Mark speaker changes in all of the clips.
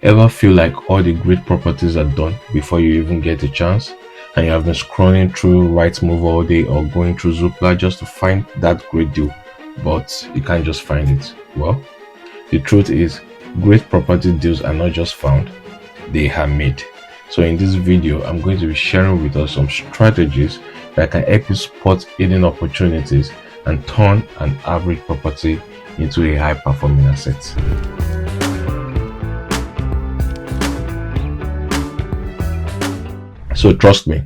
Speaker 1: Ever feel like all the great properties are done before you even get a chance, and you have been scrolling through Rightmove all day or going through Zoopla just to find that great deal, but you can't just find it? Well, the truth is, great property deals are not just found, they are made. So in this video, I'm going to be sharing with us some strategies that can help you spot hidden opportunities and turn an average property into a high performing asset. So trust me,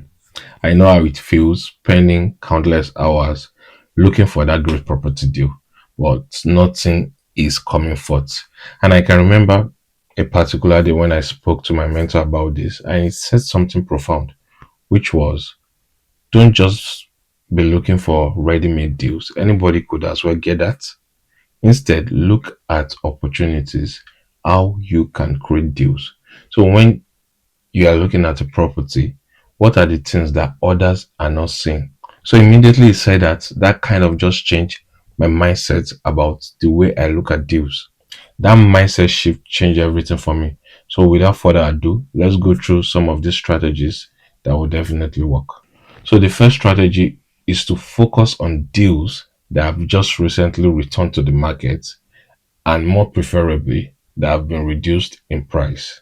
Speaker 1: I know how it feels spending countless hours looking for that great property deal, but nothing is coming forth. And I can remember a particular day when I spoke to my mentor about this, and he said something profound, which was, don't just be looking for ready-made deals. Anybody could as well get that. Instead, look at opportunities, how you can create deals. So when you are looking at a property, what are the things that others are not seeing? So immediately he said that kind of just changed my mindset about the way I look at deals. That mindset shift changed everything for me. So without further ado, let's go through some of these strategies that will definitely work. So the first strategy is to focus on deals that have just recently returned to the market, and more preferably that have been reduced in price.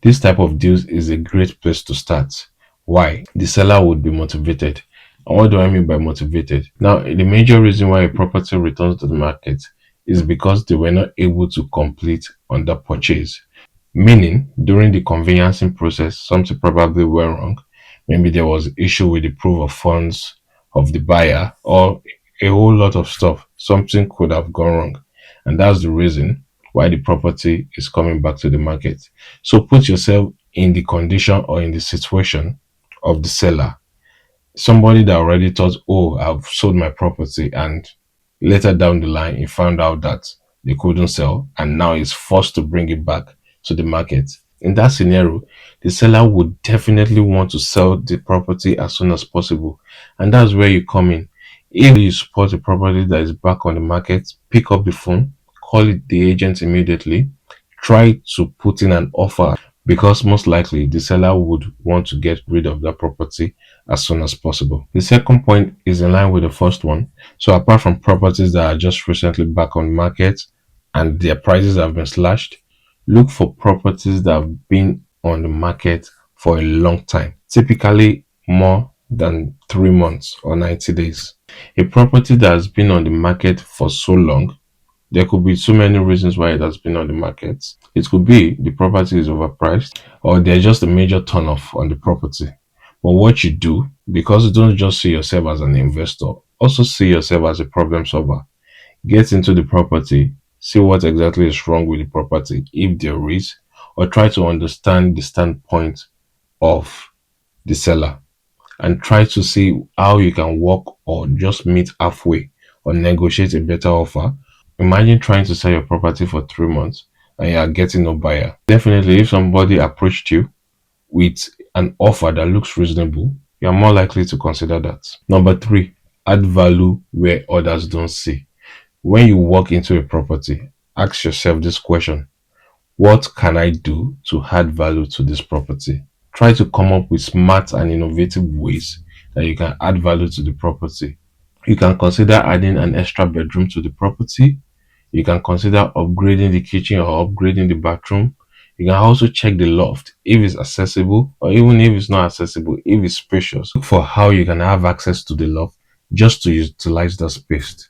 Speaker 1: This type of deals is a great place to start. Why? The seller would be motivated. And what do I mean by motivated? Now, the major reason why a property returns to the market is because they were not able to complete on the purchase. Meaning, during the conveyancing process, something probably went wrong. Maybe there was issue with the proof of funds of the buyer, or a whole lot of stuff. Something could have gone wrong. And that's the reason why the property is coming back to the market. So put yourself in the condition or in the situation of the seller. Somebody that already thought, oh, I've sold my property, and later down the line, he found out that they couldn't sell, and now is forced to bring it back to the market. In that scenario, the seller would definitely want to sell the property as soon as possible. And that's where you come in. If you support a property that is back on the market, pick up the phone, call it the agent immediately, try to put in an offer, because most likely the seller would want to get rid of that property as soon as possible. The second point is in line with the first one. So apart from properties that are just recently back on the market and their prices have been slashed, look for properties that have been on the market for a long time, typically more than 3 months or 90 days. A property that has been on the market for so long, there could be so many reasons why it has been on the market. It could be the property is overpriced, or there's just a major turn off on the property. But what you do, because you don't just see yourself as an investor, also see yourself as a problem solver. Get into the property, see what exactly is wrong with the property, if there is, or try to understand the standpoint of the seller, and try to see how you can work or just meet halfway or negotiate a better offer. Imagine trying to sell your property for 3 months and you are getting no buyer. Definitely, if somebody approached you with an offer that looks reasonable, you are more likely to consider that. Number three, add value where others don't see. When you walk into a property, ask yourself this question: what can I do to add value to this property? Try to come up with smart and innovative ways that you can add value to the property. You can consider adding an extra bedroom to the property. You can consider upgrading the kitchen or upgrading the bathroom. You can also check the loft if it's accessible, or even if it's not accessible, if it's spacious. Look for how you can have access to the loft just to utilize the space.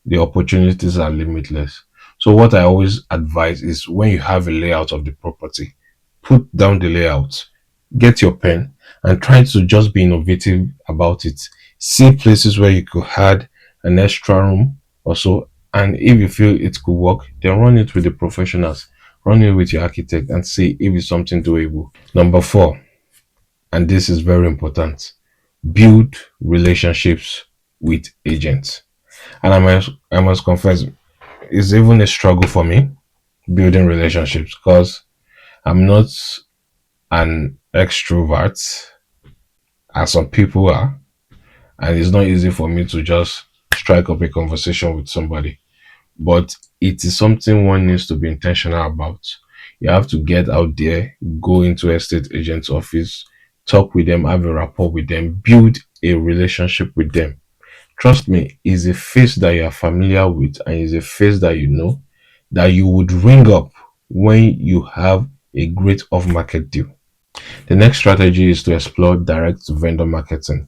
Speaker 1: The opportunities are limitless. So what I always advise is, when you have a layout of the property, put down the layout, get your pen, and try to just be innovative about it. See places where you could add an extra room or so, and if you feel it could work, then run it with the professionals, run it with your architect, and see if it's something doable. Number four, and this is very important, build relationships with agents. And I must confess, it's even a struggle for me building relationships, because I'm not an extrovert as some people are, and it's not easy for me to just strike up a conversation with somebody. But it is something one needs to be intentional about. You have to get out there, go into estate agent's office, talk with them, have a rapport with them, build a relationship with them. Trust me, is a face that you are familiar with and is a face that you know that you would ring up when you have a great off market deal. The next strategy is to explore direct vendor marketing.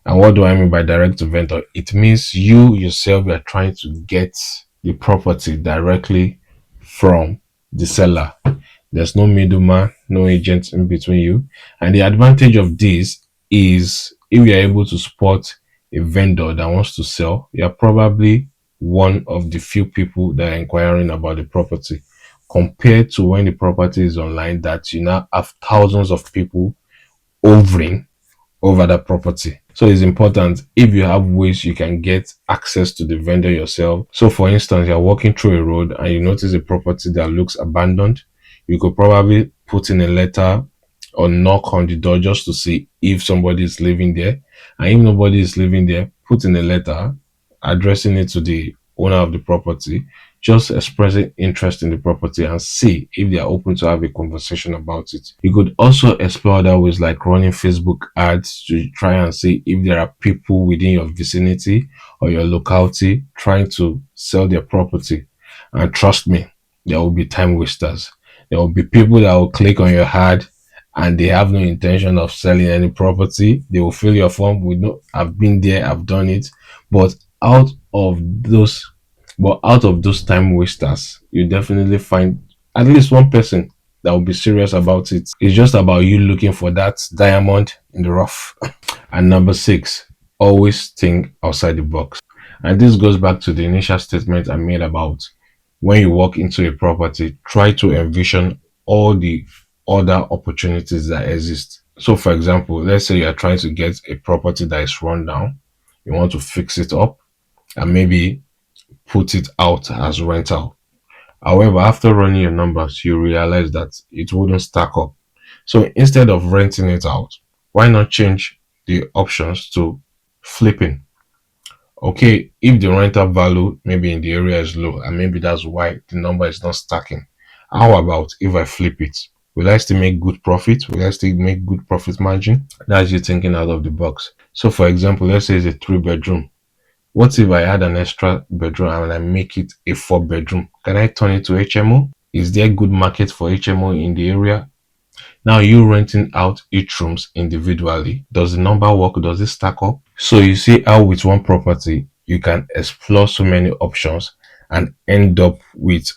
Speaker 1: And what do I mean by direct to vendor? It means you yourself are trying to get the property directly from the seller. There's no middleman, no agent in between you. And the advantage of this is if you're able to spot a vendor that wants to sell, you're probably one of the few people that are inquiring about the property compared to when the property is online that you now have thousands of people hovering over that property. So it's important if you have ways you can get access to the vendor yourself. So for instance, you're walking through a road and you notice a property that looks abandoned. You could probably put in a letter or knock on the door just to see if somebody is living there. And if nobody is living there, put in a letter addressing it to the owner of the property, just expressing interest in the property and see if they are open to have a conversation about it. You could also explore other ways like running Facebook ads to try and see if there are people within your vicinity or your locality trying to sell their property. And trust me, there will be time wasters. There will be people that will click on your ad and they have no intention of selling any property. They will fill your form with no, I've been there, I've done it. But out of those out of those time wasters, you definitely find at least one person that will be serious about it. It's just about you looking for that diamond in the rough. And number six, always think outside the box. And this goes back to the initial statement I made about when you walk into a property, try to envision all the other opportunities that exist. So, for example, let's say you're trying to get a property that is run down, you want to fix it up and maybe put it out as rental. However, after running your numbers, you realize that it wouldn't stack up. So instead of renting it out, why not change the options to flipping? Okay, if the rental value maybe in the area is low and maybe that's why the number is not stacking, how about if I flip it? Will I still make good profit? Will I still make good profit margin? That's you thinking out of the box. So for example, let's say it's a 3 bedroom. What if I add an extra bedroom and I make it a 4 bedroom? Can I turn it to HMO? Is there good market for HMO in the area? Now you renting out each rooms individually. Does the number work? Does it stack up? So you see how with one property you can explore so many options and end up with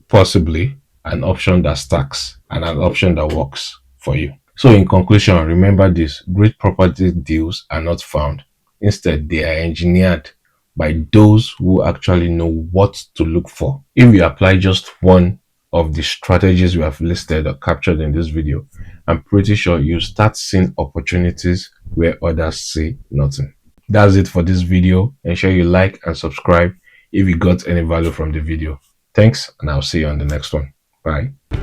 Speaker 1: possibly an option that stacks and an option that works for you. So in conclusion, remember this, great property deals are not found. Instead, they are engineered by those who actually know what to look for. If you apply just one of the strategies we have listed or captured in this video, I'm pretty sure you start seeing opportunities where others see nothing. That's it for this video. Ensure you like and subscribe if you got any value from the video. Thanks, and I'll see you on the next one. Bye.